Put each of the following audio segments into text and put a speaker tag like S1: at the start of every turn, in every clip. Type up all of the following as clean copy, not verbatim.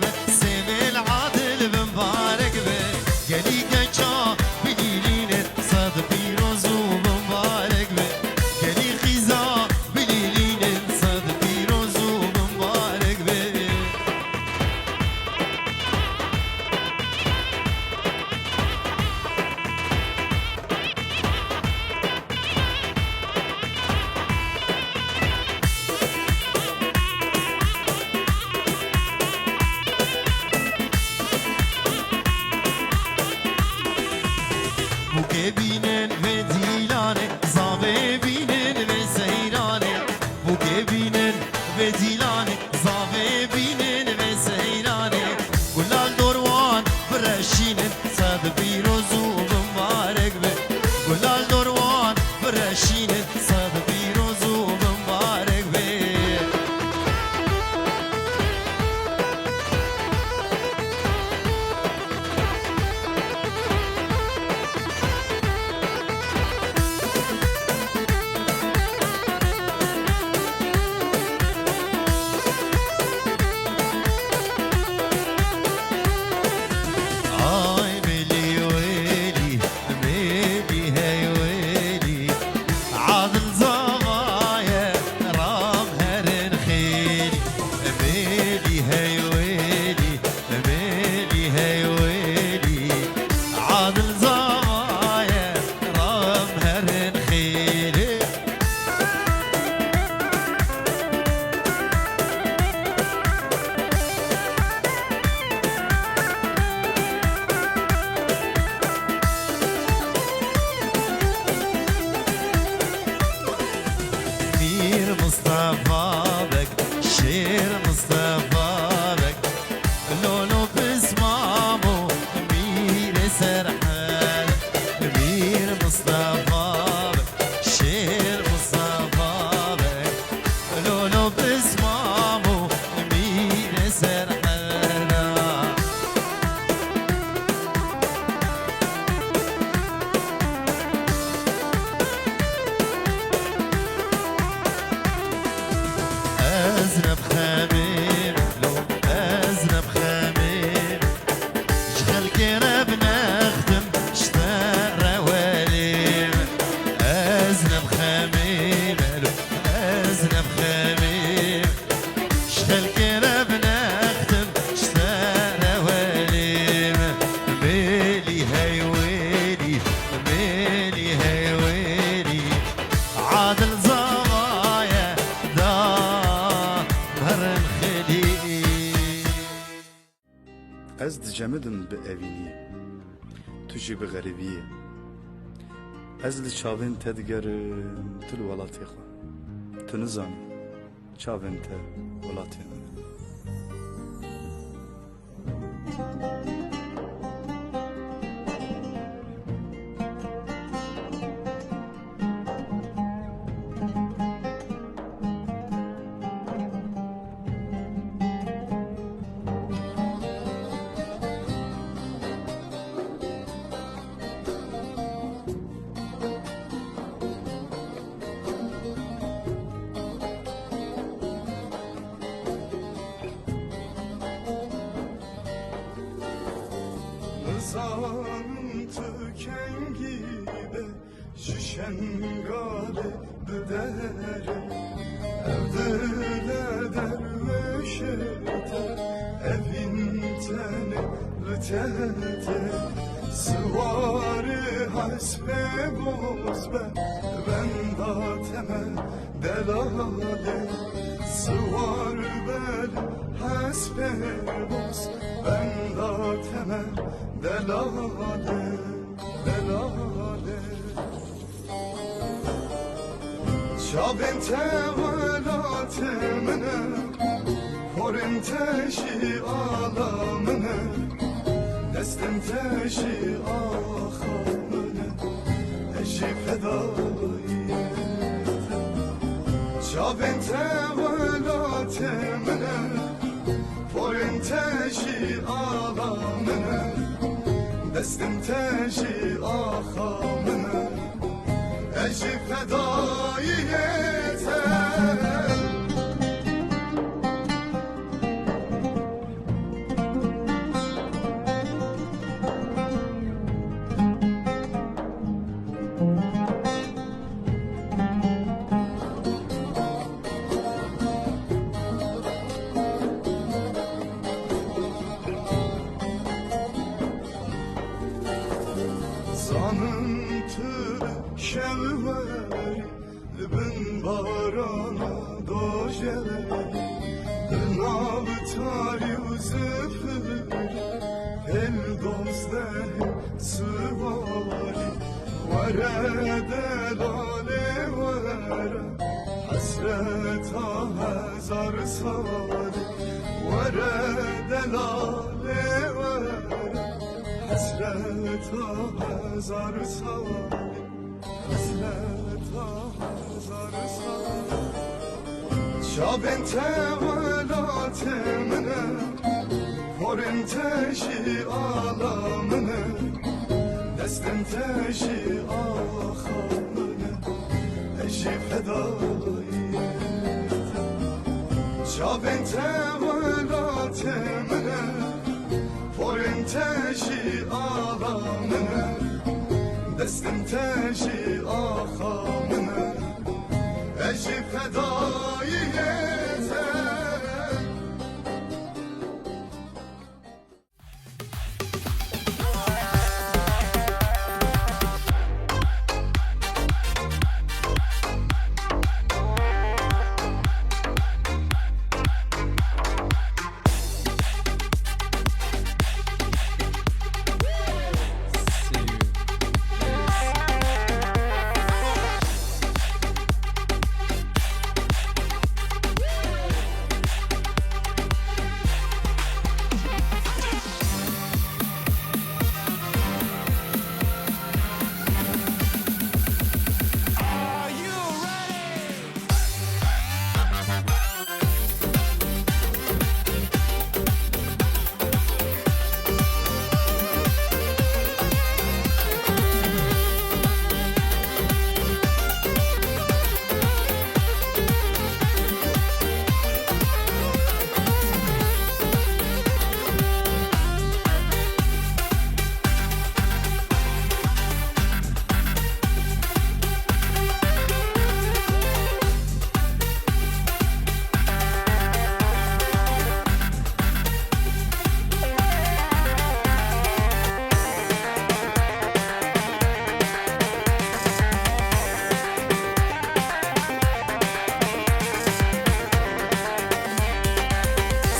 S1: به سیمل عادل مبارک به گلی گچا بلیلین صد پیروز و مبارک به گلی خیزا بلیلین صد پیروز و مبارک به بوکه بینن و دیلانه زاوه بینن و سیرانه بوکه بینن و دیلانه زاوه بینن و سیرانه گلال دوروان برشینن صد پیروز و مبارک به گلال دوروان برشینن صد پیروز و مبارک به آی ملی ویلی ملی هی ویلی عادل زمایه رام هرن خیلی ملی هی ویلی ملی هی ویلی عادل زمایه رام هرن خیلی میر مصطفى بك شير مصطفى بك لولو بسمامو میر سرحان میر مصطفى بك شير مصطفى بك لولو بسمامو میر سرحان أزنب خميم لو أزنب خميم شغل كينا بنخدم اشترى وليم أزنب خميم لو أزنب خميم شغل كينا بنخدم اشترى وليم ميلي هاي ويلي ميلي هاي ويلي عادل زوايا
S2: Ez dicemidin bi evînî, tu jî bi xerîbiyê. Ez li çavên te digerim, tu li welatê xwe. Tu nizanî çavên te welatê min e.
S3: Rızanın tükengibe şişen gale bedere Evdile dervişete evin teni rıtete Sıvarı hasbe bozbe ben da temel delale Sıvar bel hasbe boz ben da temel delale delale Şabin tevelatı mene Korin teşi alamene Destim teşi ahamene Eşi fedayete Şabin tevelatı mene Korin teşi alamene Destim teşi ahamene Eşi fedayete دل دزده سوالی وره دلاله وره حسرت ها هزار سالی وره دلاله وره حسرت ها هزار سالی حسرت ها هزار سالی شاب انت ولات منه پر انت شي عالمنه دست انت شي آخامنه اشي فدایی شاب انت ولات منه پر انت شي عالمنه دست انت شي آخامنه اشي فدایی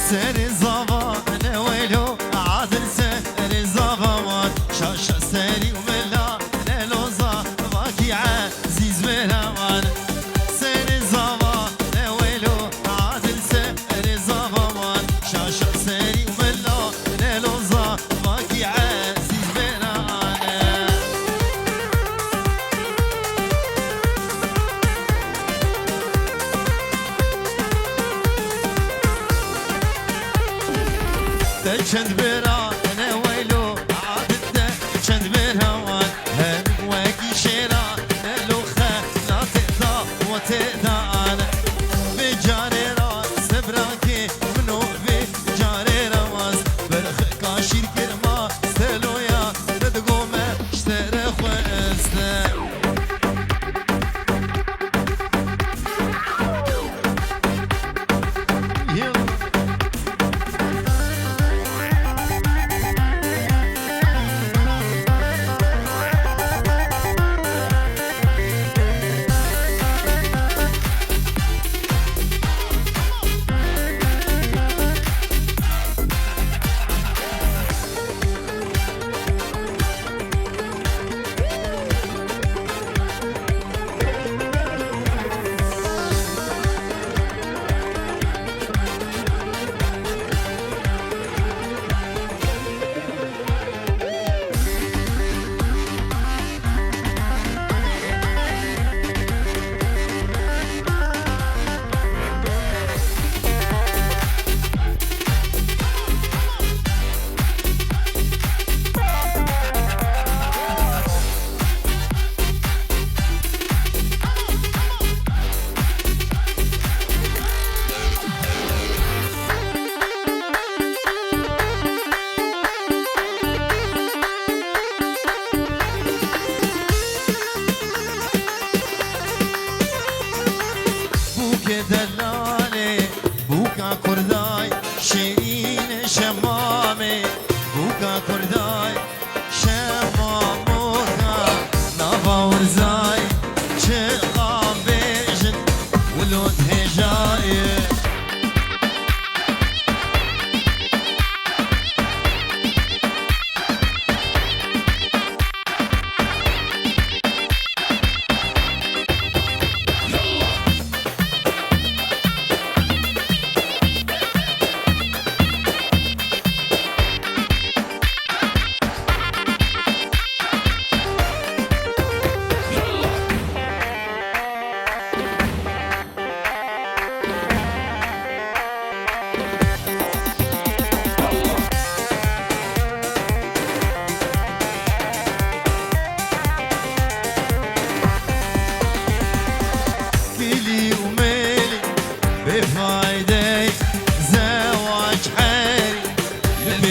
S1: سر زمان ولو عادل سر زمان شاش سري وملا لوزا باكي عزيز ملوان سر زمان ولو عادل سر زمان شاش سري وملا لوزا باكي عزيز ملوان چند برا انا ويلو عادت چند برهوان هم وقي شيرا لو خلا تقطع وتقطع انا بجاري راس براكي منو بجاري رواز برخ كاشير كرما ستلويا تدقوم اشتري خوسته دلالي بوكا كرداي شيرين شمامي بوكا كرداي شماموكا نافا ورزاي شقام بيجن ولود هجاي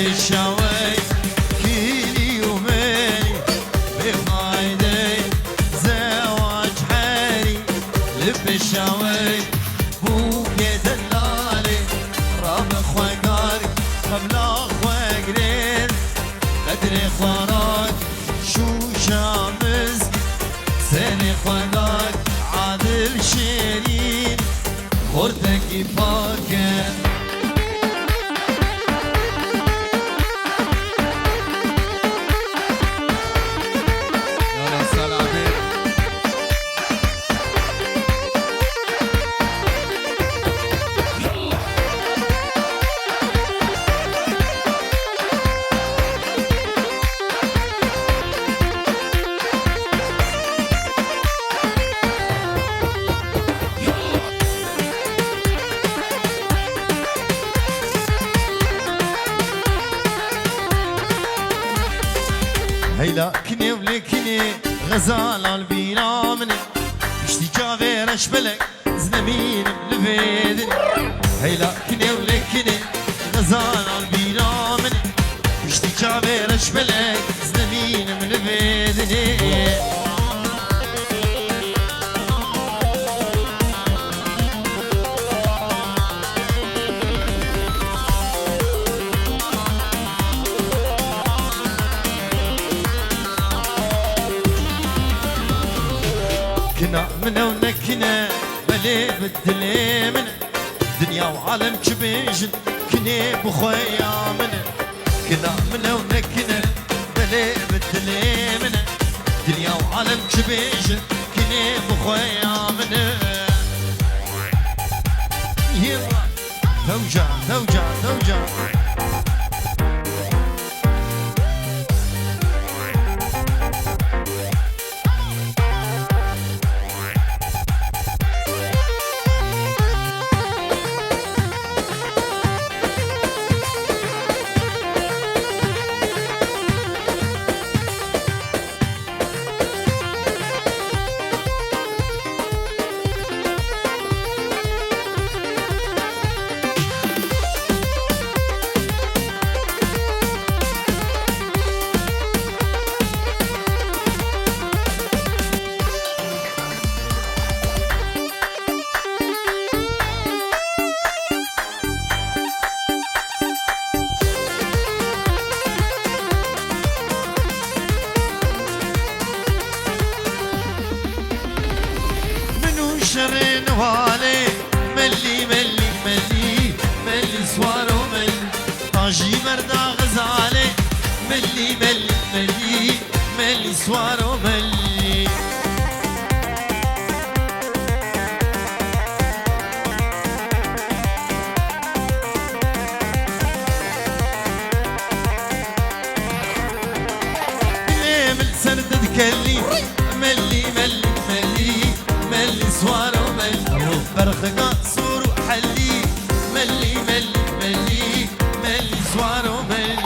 S1: لبشاوي كيلي يومين بفايدة زواج حالي لبشاوي بوكي دلالي راب خوغاري قبل خوغرين قدري خوراك شو شامز سني خوغاك عادل شيرين خورتكي باكن هيلا كني ولكني غزال البينا مني اشتي كافيرش بلك زنمين لفيدني هيلا كني ولكني غزال البينا مني اشتي كافيرش بلك زنمين لفيدني كنا منا ونكنا بلي بدلي منا دنيا وعالم كبيجن كني بخويا منا كنا منا ونكنا بلي بدلي منا دنيا وعالم كبيجن كني بخويا منا يلا توجع توجع توجع شرين والي ملي ملي ملي ملي سوارو ملي طاجي بردا غزالي ملي ملي ملي ملي سوارو ملي مل سرد تكلي ملي ملي ملي ملي سوارو ملي برخقا صور وحلي ملي ملي ملي ملي سوارو ملي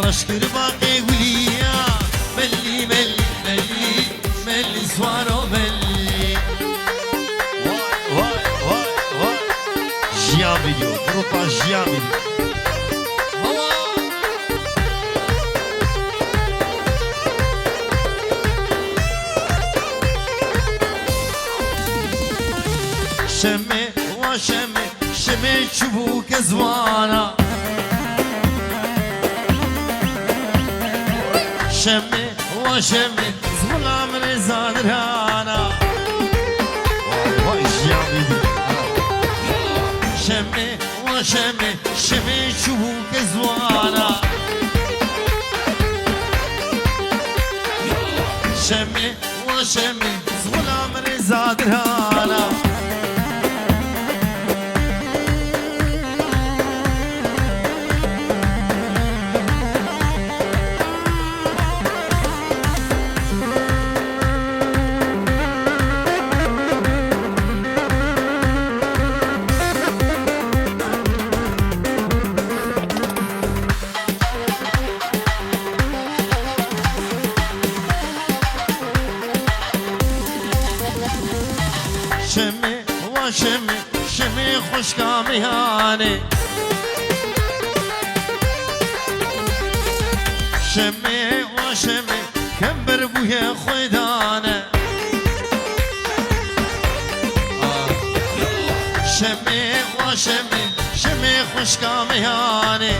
S1: رشكر باقي وليا ملي ملي ملي ملي سوارو ملي واي واي واي واي جياميديو بروبا جياميديو شمي وشمي شمي شبوك زوانا شمي وشمي زغلام رزان رانا وشمي شمي شوك زوانا شمي وشمي زغلا من زادرهانا شمي وشمي شمي خشكا مهاني شمي وشمي كمبر بويا خيدانه شمي وشمي شمي خشكا مهاني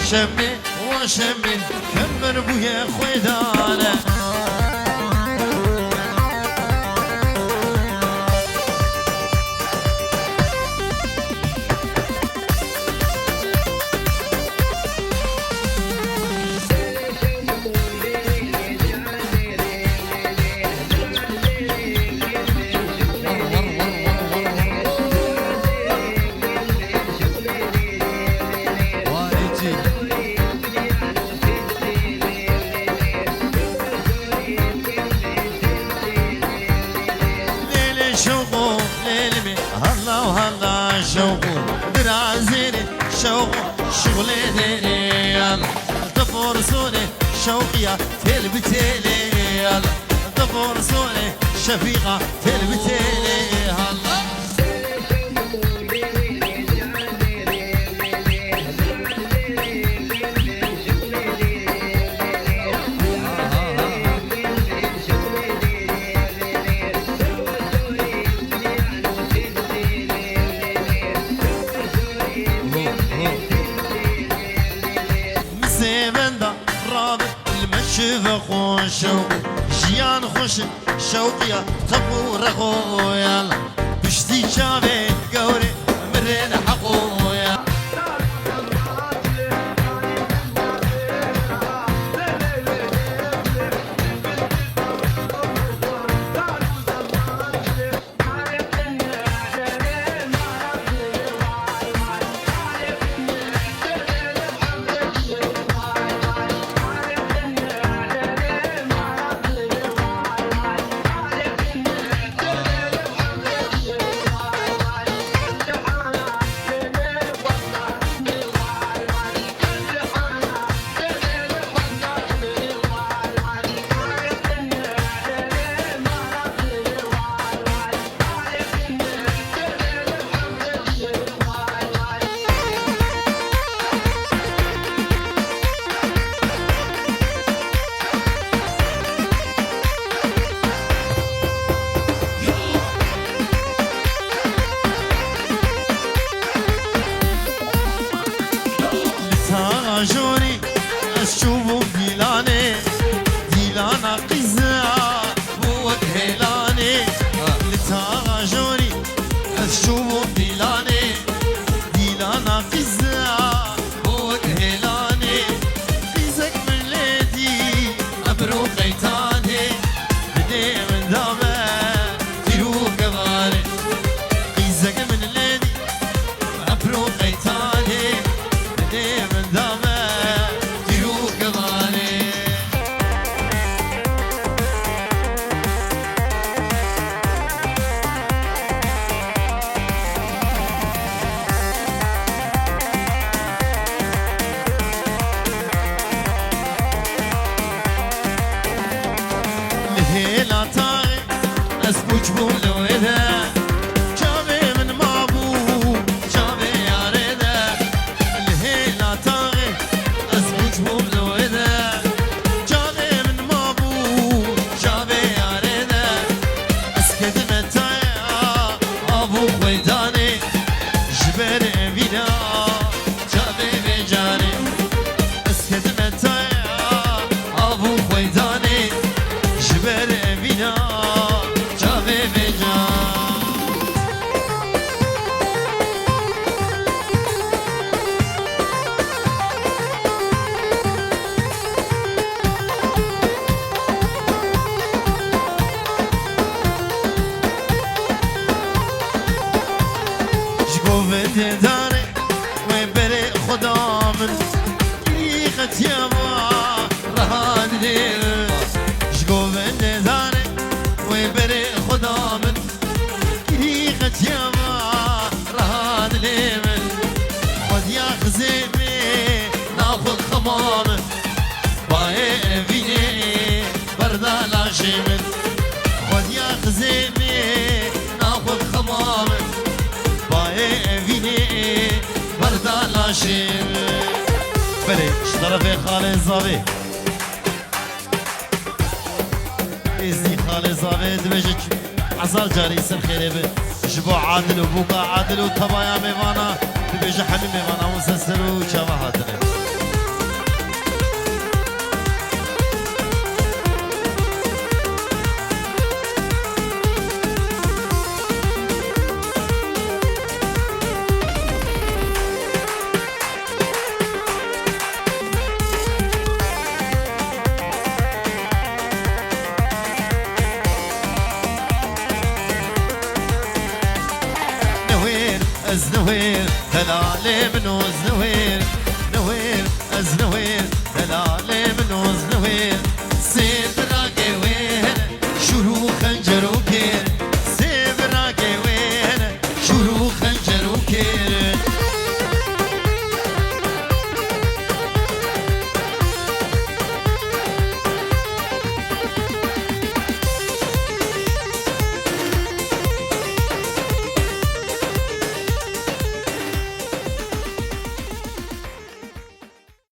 S1: شمي وشمي كمبر بويا خيدانه شوقو ليلمي هلا وهلا شوقو درازيني شوقو شغلي ديني يلا تفرسوني شوقيا تلبتيلي يلا تفرسوني شفيقة تلبتيلي هلا شوف خوش شوق جيان خوش شوقيا تبو رخو يلا بشتي شافي قوري مرين حقو يلا جوري اشوفو ديلاني ديلانا قزا بوك هيلاني لتا جوري اشوفو ديلاني ديلانا قزا بوك هيلاني قزك من ليدي ابرو قيتاني بدي من دابا تيرو كباري قزك من ليدي ابرو قيتاني بدي من دابا هلا طاغي اسبوج بولو اذا جابي من مابو جابي يا ريدا الهلا طاغي اسبوج بولو اذا جابي من مابو جابي يا ريدا اسكت متايا ابو خويداني جبر فينا جابي بجاني اسكت متايا ابو خويداني جبر بنا جابي بجان تيما رهان ليمن خد يا خزيمي ناخذ خمامه باي فيني بردا لاشمن خد يا خزيمي ناخذ خمامه باي فيني بردا لاشمن بلي شطرفي خالي الزابي إزي خالي الزابي دمجك عزال جاري سر خيري بي جبو عادل وبوكا عادل وطبايا ميوانا دبيجي حمي ميوانا وسسرو وشاما هاتني ازنوير هلالي منو ازنوير نوير ازنوير